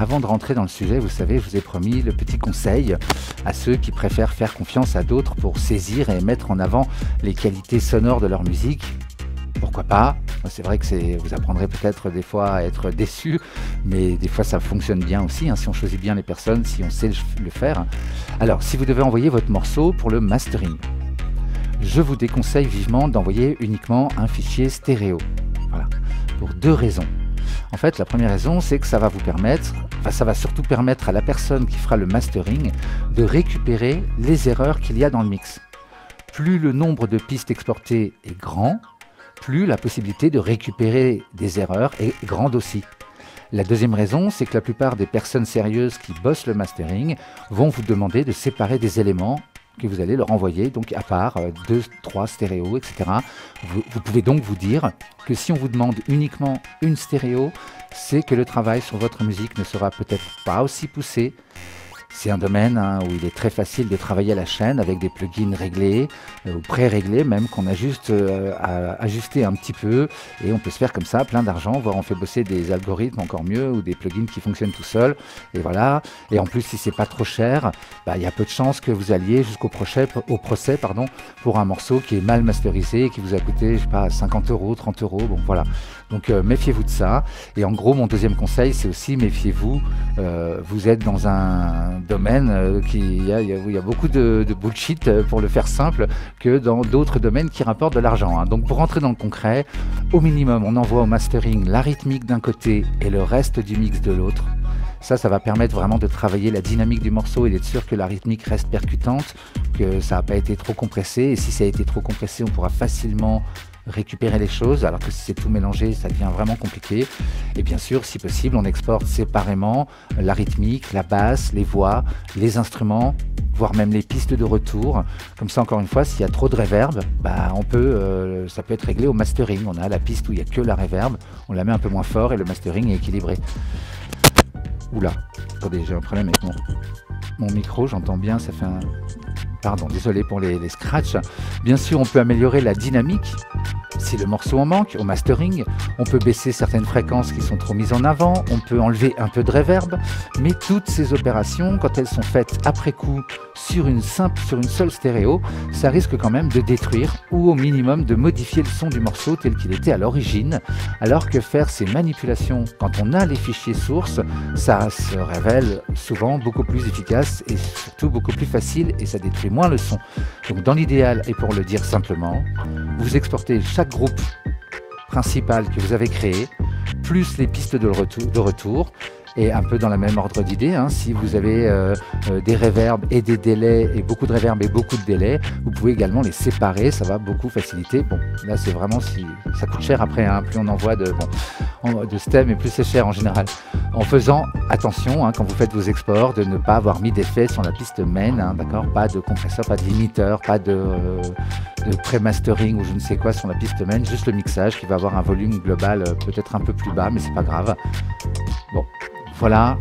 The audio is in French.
avant de rentrer dans le sujet, vous savez, je vous ai promis le petit conseil à ceux qui préfèrent faire confiance à d'autres pour saisir et mettre en avant les qualités sonores de leur musique. Pourquoi pas? C'est vrai que vous apprendrez peut-être des fois à être déçu, mais des fois ça fonctionne bien aussi, hein, si on choisit bien les personnes, si on sait le faire. Alors, si vous devez envoyer votre morceau pour le mastering, je vous déconseille vivement d'envoyer uniquement un fichier stéréo. Voilà, pour deux raisons. En fait, la première raison, c'est que ça va vous permettre, ça va surtout permettre à la personne qui fera le mastering de récupérer les erreurs qu'il y a dans le mix. Plus le nombre de pistes exportées est grand, plus la possibilité de récupérer des erreurs est grande aussi. La deuxième raison, c'est que la plupart des personnes sérieuses qui bossent le mastering vont vous demander de séparer des éléments que vous allez leur envoyer, donc à part 2, 3 stéréos, etc. Vous pouvez donc vous dire que si on vous demande uniquement une stéréo, c'est que le travail sur votre musique ne sera peut-être pas aussi poussé. C'est un domaine où il est très facile de travailler à la chaîne avec des plugins réglés ou pré-réglés même qu'on a juste à ajuster un petit peu et on peut se faire comme ça plein d'argent, voire on fait bosser des algorithmes encore mieux ou des plugins qui fonctionnent tout seuls et voilà. Et en plus si c'est pas trop cher, il y a peu de chances que vous alliez jusqu'au procès pour un morceau qui est mal masterisé et qui vous a coûté je sais pas 50 €, 30 €, bon voilà. Donc méfiez-vous de ça. Et en gros mon deuxième conseil c'est aussi méfiez-vous, vous êtes dans un domaine où il y a beaucoup de bullshit pour le faire simple que dans d'autres domaines qui rapportent de l'argent, hein. Donc pour rentrer dans le concret, au minimum on envoie au mastering la rythmique d'un côté et le reste du mix de l'autre. Ça va permettre vraiment de travailler la dynamique du morceau et d'être sûr que la rythmique reste percutante, que ça n'a pas été trop compressé. Et si ça a été trop compressé, on pourra facilement récupérer les choses, alors que si c'est tout mélangé, ça devient vraiment compliqué. Et bien sûr, si possible, on exporte séparément la rythmique, la basse, les voix, les instruments, voire même les pistes de retour. Comme ça, encore une fois, s'il y a trop de reverb, ça peut être réglé au mastering. On a la piste où il n'y a que la reverb, on la met un peu moins fort et le mastering est équilibré. Oula, attendez, j'ai un problème avec mon micro, j'entends bien, ça fait un... Pardon, désolé pour les scratchs. Bien sûr, on peut améliorer la dynamique. Si le morceau en manque, au mastering, on peut baisser certaines fréquences qui sont trop mises en avant, on peut enlever un peu de reverb, mais toutes ces opérations, quand elles sont faites après coup sur une seule stéréo, ça risque quand même de détruire ou au minimum de modifier le son du morceau tel qu'il était à l'origine, alors que faire ces manipulations quand on a les fichiers sources, ça se révèle souvent beaucoup plus efficace et surtout beaucoup plus facile et ça détruit moins le son. Donc dans l'idéal, et pour le dire simplement, vous exportez chaque groupe principal que vous avez créé, plus les pistes de retour, et un peu dans la même ordre d'idée, hein, si vous avez des reverbs et des délais, et beaucoup de reverbs et beaucoup de délais, vous pouvez également les séparer, ça va beaucoup faciliter. Bon, là c'est vraiment si ça coûte cher après, hein, plus on envoie de stem et plus c'est cher en général. En faisant attention, hein, quand vous faites vos exports, de ne pas avoir mis d'effet sur la piste main, hein, d'accord, pas de compresseur, pas de limiteur, pas de pré-mastering ou je ne sais quoi sur la piste main, juste le mixage qui va avoir un volume global peut-être un peu plus bas, mais c'est pas grave. Bon, voilà.